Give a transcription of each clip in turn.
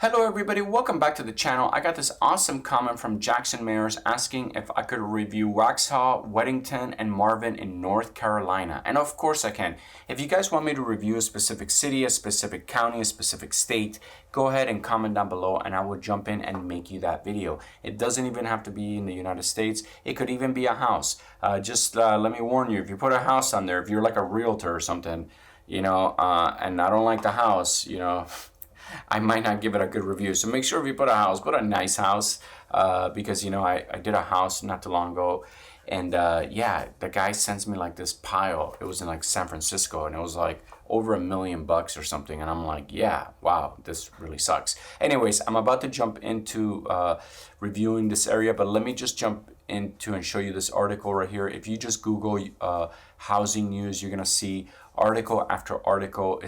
Hello everybody, welcome back to the channel. I got this awesome comment from Jackson Mayers asking if I could review Waxhaw, Weddington, and Marvin in North Carolina. And of course I can. If you guys want me to review a specific city, a specific county, a specific state, go ahead and comment down below and I will jump in and make you that video. It doesn't even have to be in the United States. It could even be a house. Let me warn you, if you put a house on there, if you're like a realtor or something, and I don't like the house, I might not give it a good review. So make sure if you put a house, put a nice house, because I did a house not too long ago, and the guy sends me like this pile. It was in like San Francisco, and it was like over $1 million or something, and I'm like, yeah, wow, this really sucks. Anyways, I'm about to jump into reviewing this area, but let me just jump into and show you this article right here. If you just Google housing news, you're gonna see article after article.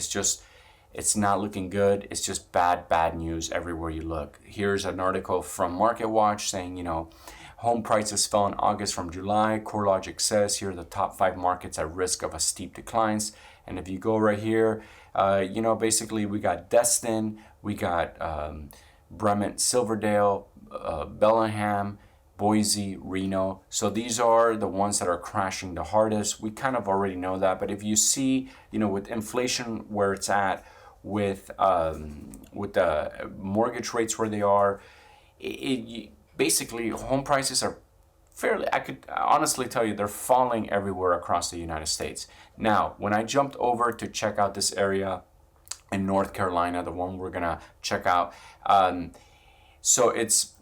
It's not looking good. It's just bad news everywhere you look. Here's an article from Market Watch saying, home prices fell in August from July. CoreLogic says here are the top 5 markets at risk of a steep declines. And if you go right here, basically we got Destin, we got Bremen, Silverdale, Bellingham, Boise, Reno. So these are the ones that are crashing the hardest. We kind of already know that, but if you see, with inflation where it's at, with the mortgage rates where they are, basically home prices are I could honestly tell you they're falling everywhere across the United States. Now, when I jumped over to check out this area in North Carolina, the one we're gonna check out, so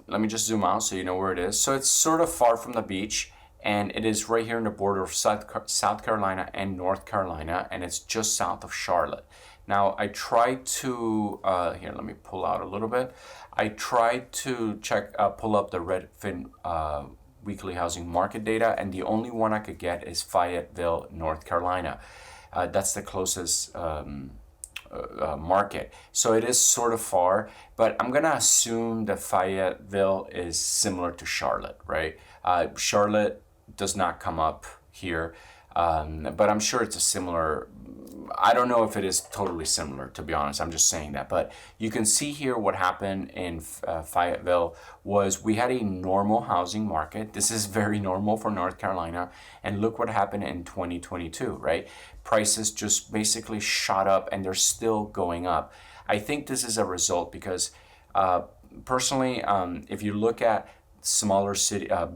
let me just zoom out so you know where it is. So it's sort of far from the beach, and it is right here in the border of South Carolina and North Carolina, and it's just south of Charlotte. Now, I tried to, here, let me pull out a little bit. I tried to pull up the Redfin weekly housing market data, and the only one I could get is Fayetteville, North Carolina. That's the closest market. So it is sort of far, but I'm gonna assume that Fayetteville is similar to Charlotte, right? Charlotte does not come up here, but I'm sure it's a similar. I don't know if it is totally similar, to be honest. I'm just saying that. But you can see here what happened in Fayetteville was we had a normal housing market. This is very normal for North Carolina. And look what happened in 2022, right? Prices just basically shot up, and they're still going up. I think this is a result because personally, if you look at smaller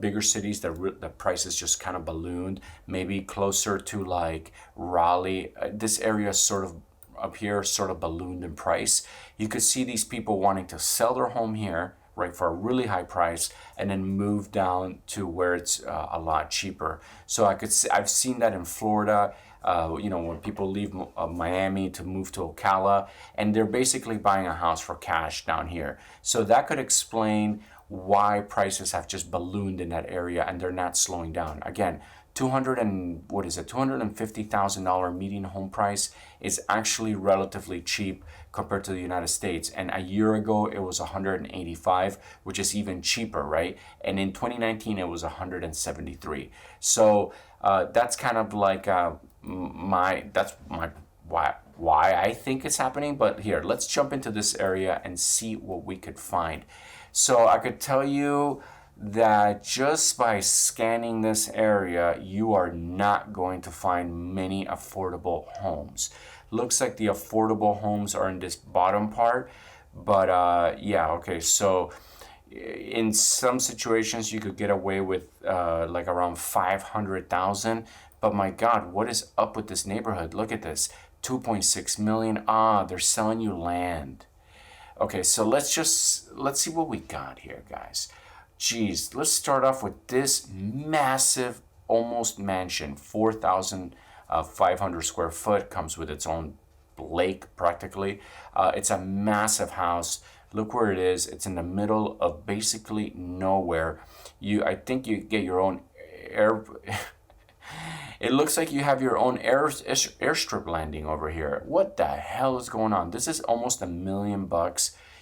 bigger cities, the prices just kind of ballooned. Maybe closer to like Raleigh, this area sort of up here sort of ballooned in price. You could see these people wanting to sell their home here, right, for a really high price, and then move down to where it's a lot cheaper. So I've seen that in Florida. When people leave Miami to move to Ocala, and they're basically buying a house for cash down here. So that could explain why prices have just ballooned in that area, and they're not slowing down. Again, $250,000 median home price is actually relatively cheap compared to the United States. And a year ago it was 185, which is even cheaper, right? And in 2019 it was 173. So that's kind of like why I think it's happening. But here, let's jump into this area and see what we could find. So I could tell you that just by scanning this area, you are not going to find many affordable homes. Looks like the affordable homes are in this bottom part, but okay, so in some situations you could get away with like around 500,000, but my God, what is up with this neighborhood? Look at this, 2.6 million. They're selling you land. Okay, so let's see what we got here, guys. Geez, let's start off with this massive almost mansion, 4,500 square foot, comes with its own lake practically. It's a massive house. Look where it is. It's in the middle of basically nowhere. I think you get your own air. It looks like you have your own airstrip landing over here. What the hell is going on? This is almost $1 million.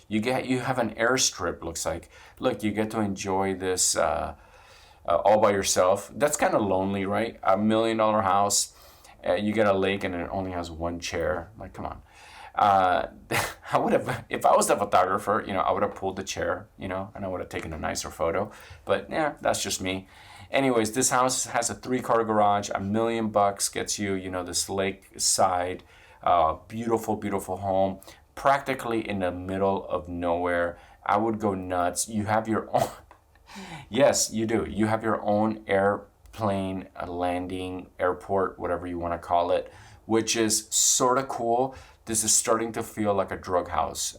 You have an airstrip, looks like. Look, you get to enjoy this all by yourself. That's kind of lonely, right? $1 million house. You get a lake and it only has one chair. Like, come on. I would have, if I was the photographer, I would have pulled the chair, and I would have taken a nicer photo. But yeah, that's just me. Anyways, this house has a 3-car garage. $1 million gets you, this lake side, beautiful, beautiful home, practically in the middle of nowhere. I would go nuts. You have your own, yes, you do. You have your own airplane landing, airport, whatever you want to call it, which is sort of cool. This is starting to feel like a drug house.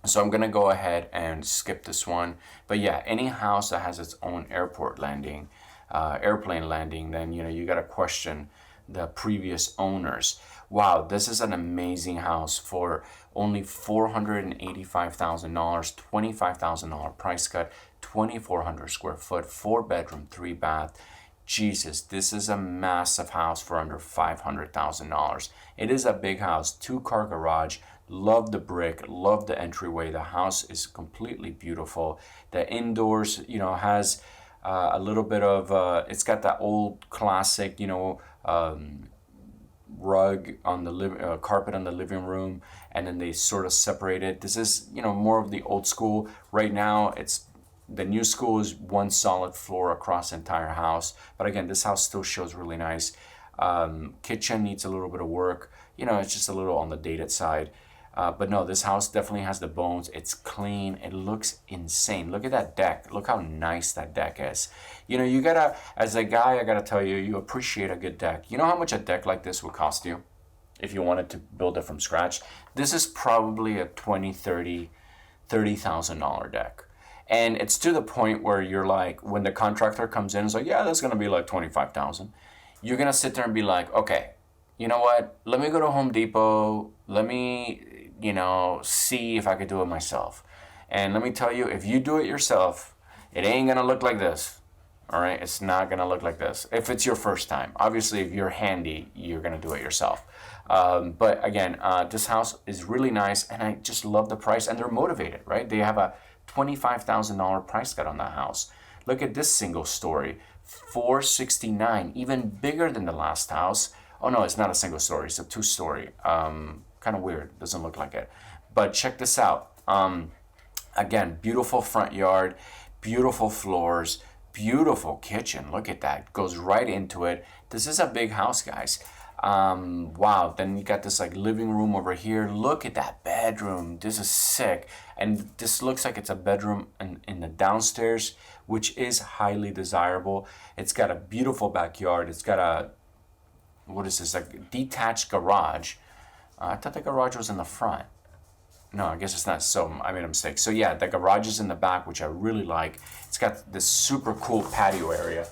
So I'm gonna go ahead and skip this one. But yeah, any house that has its own airport landing, airplane landing, then you gotta question the previous owners. Wow, this is an amazing house for only $485,000, $25,000 price cut, 2,400 square foot, 4-bedroom, 3-bath. Jesus, this is a massive house for under $500,000. It is a big house, 2-car garage. Love the brick, love the entryway. The house is completely beautiful. The indoors, has a little bit of, it's got that old classic, rug on the carpet on the living room, and then they sort of separate it. This is, more of the old school. Right now, the new school is one solid floor across the entire house. But again, this house still shows really nice. Kitchen needs a little bit of work. It's just a little on the dated side. But no, this house definitely has the bones. It's clean. It looks insane. Look at that deck. Look how nice that deck is. You gotta, as a guy, I gotta tell you, you appreciate a good deck. You know how much a deck like this would cost you if you wanted to build it from scratch? This is probably a $30,000 deck. And it's to the point where you're like, when the contractor comes in, it's like, yeah, that's gonna be like 25,000. You're gonna sit there and be like, okay, you know what? Let me go to Home Depot. Let me, see if I could do it myself. And let me tell you, if you do it yourself, it ain't gonna look like this. All right, it's not gonna look like this. If it's your first time, obviously, if you're handy, you're gonna do it yourself. But again, this house is really nice, and I just love the price, and they're motivated, right? They have a $25,000 price cut on the house. Look at this single story, $469, even bigger than the last house. Oh no, it's not a single story, it's a 2-story. Kind of weird, doesn't look like it. But check this out. Again, beautiful front yard, beautiful floors, beautiful kitchen. Look at that, goes right into it. This is a big house, guys. Wow, then you got this like living room over here. Look at that bedroom. This is sick. And this looks like it's a bedroom in the downstairs, which is highly desirable. It's got a beautiful backyard. It's got a, what is this, like a detached garage. I thought the garage was in the front. No, I guess it's not, so I made a mistake. So yeah, the garage is in the back, which I really like. It's got this super cool patio area.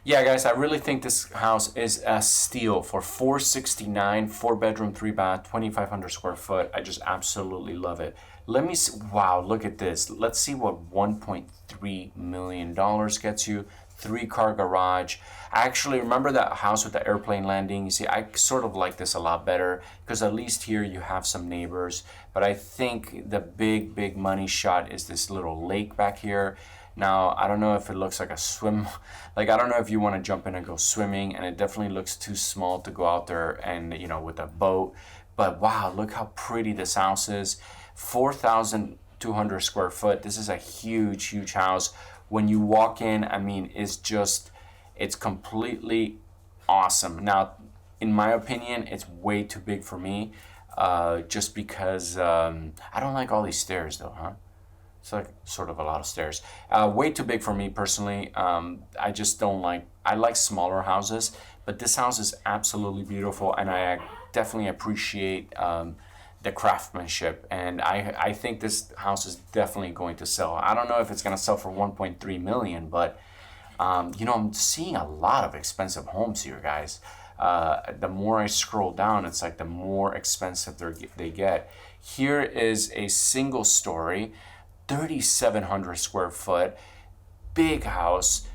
Yeah, guys, I really think this house is a steal for $469, 4-bedroom, 3-bath, 2,500 square foot. I just absolutely love it. Let me see. Wow, look at this. Let's see what $1.3 million gets you. 3-car garage. I actually remember that house with the airplane landing. You see, I sort of like this a lot better because at least here you have some neighbors. But I think the big money shot is this little lake back here. Now, I don't know if it looks like a swim, like I don't know if you want to jump in and go swimming, and it definitely looks too small to go out there and, with a boat. But wow, look how pretty this house is. 4,200 square foot. This is a huge house. When you walk in, I mean, it's completely awesome. Now, in my opinion, it's way too big for me, just because I don't like all these stairs though, huh? It's like sort of a lot of stairs. Way too big for me personally. I just don't like, I like smaller houses, but this house is absolutely beautiful, and I definitely appreciate the craftsmanship, and I think this house is definitely going to sell. I don't know if it's going to sell for 1.3 million, but I'm seeing a lot of expensive homes here, guys. The more I scroll down, it's like the more expensive they get. Here is a single story, 3,700 square foot, big house.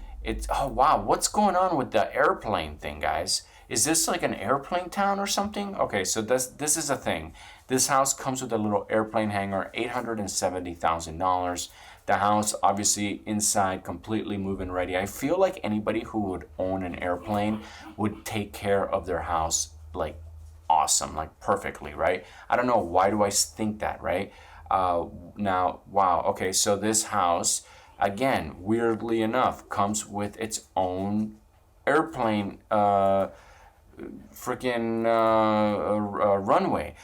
Oh wow, what's going on with the airplane thing, guys? Is this like an airplane town or something? Okay, so this is a thing. This house comes with a little airplane hangar, $870,000. The house, obviously, inside, completely move-in ready. I feel like anybody who would own an airplane would take care of their house, like, awesome, like perfectly, right? I don't know, why do I think that, right? Now, wow, okay, so this house, again, weirdly enough, comes with its own airplane freaking runway.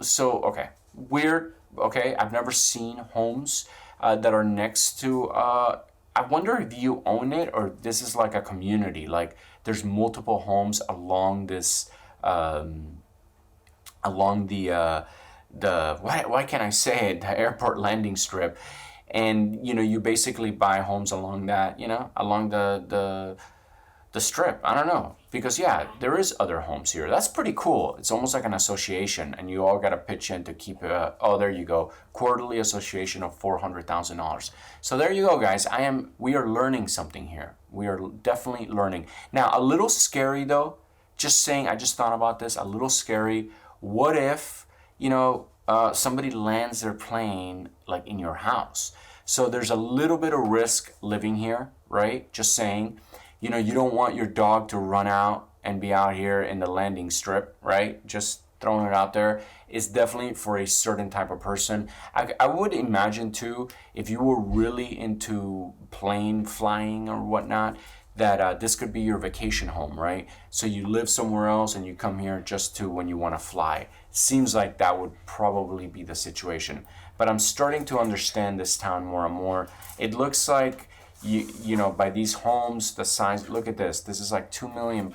So, okay, weird, okay, I've never seen homes that are next to, I wonder if you own it or this is like a community, like there's multiple homes along this, along the why can't I say it, the airport landing strip, and you basically buy homes along that, along the strip. I don't know, because yeah, there is other homes here. That's pretty cool. It's almost like an association, and you all got to pitch in to keep it. Oh, there you go, quarterly association of $400,000. So there you go, guys. We are learning something here. We are definitely learning. Now, a little scary though. Just saying, I just thought about this. A little scary. What if somebody lands their plane like in your house? So there's a little bit of risk living here, right? Just saying. You don't want your dog to run out and be out here in the landing strip, right? Just throwing it out there. It's definitely for a certain type of person. I would imagine too, if you were really into plane flying or whatnot, that this could be your vacation home, right? So you live somewhere else and you come here just to when you want to fly. Seems like that would probably be the situation. But I'm starting to understand this town more and more. It looks like by these homes, the size, look at this. This is like $2 million.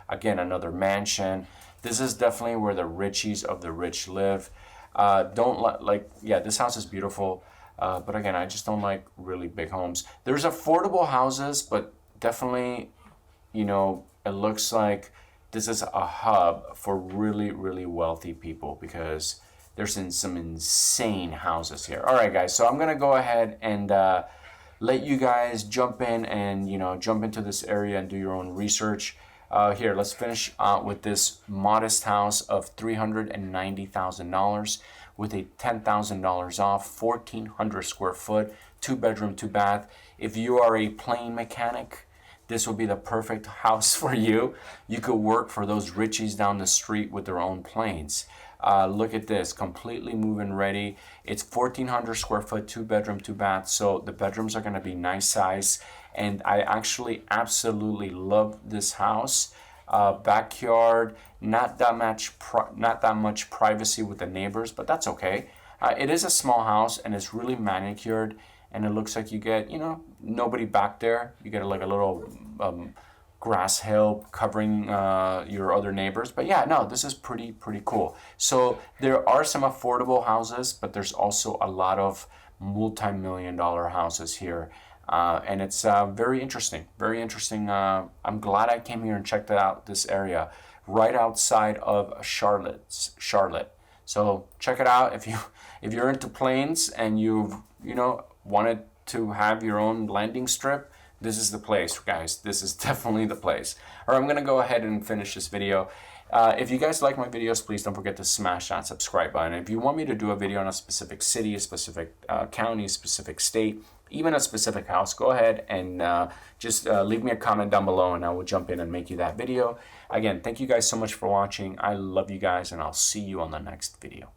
Again, another mansion. This is definitely where the richies of the rich live. This house is beautiful. But again, I just don't like really big homes. There's affordable houses, but definitely, it looks like this is a hub for really, really wealthy people because there's some insane houses here. All right, guys. So I'm going to go ahead and let you guys jump in and jump into this area and do your own research. Here, let's finish with this modest house of $390,000 with a $10,000 off, 1,400 square foot, 2-bedroom, 2-bath. If you are a plane mechanic, this will be the perfect house for you. You could work for those richies down the street with their own planes. Look at this, completely move-in ready. It's 1,400 square foot, 2-bedroom, 2-bath. So the bedrooms are going to be nice size. And I actually absolutely love this house. Backyard, not that much privacy with the neighbors, but that's okay. It is a small house and it's really manicured. And it looks like you get, nobody back there. You get like a little grass hill covering your other neighbors. But yeah, no, this is pretty cool. So there are some affordable houses, but there's also a lot of multi-million-dollar houses here. And it's very interesting, very interesting. I'm glad I came here and checked out this area right outside of Charlotte. So check it out if you're into planes and you've wanted to have your own landing strip. This is the place, guys. This is definitely the place. All right, I'm going to go ahead and finish this video. If you guys like my videos, please don't forget to smash that subscribe button. If you want me to do a video on a specific city, a specific county, a specific state, even a specific house, go ahead and just leave me a comment down below and I will jump in and make you that video. Again, thank you guys so much for watching. I love you guys and I'll see you on the next video.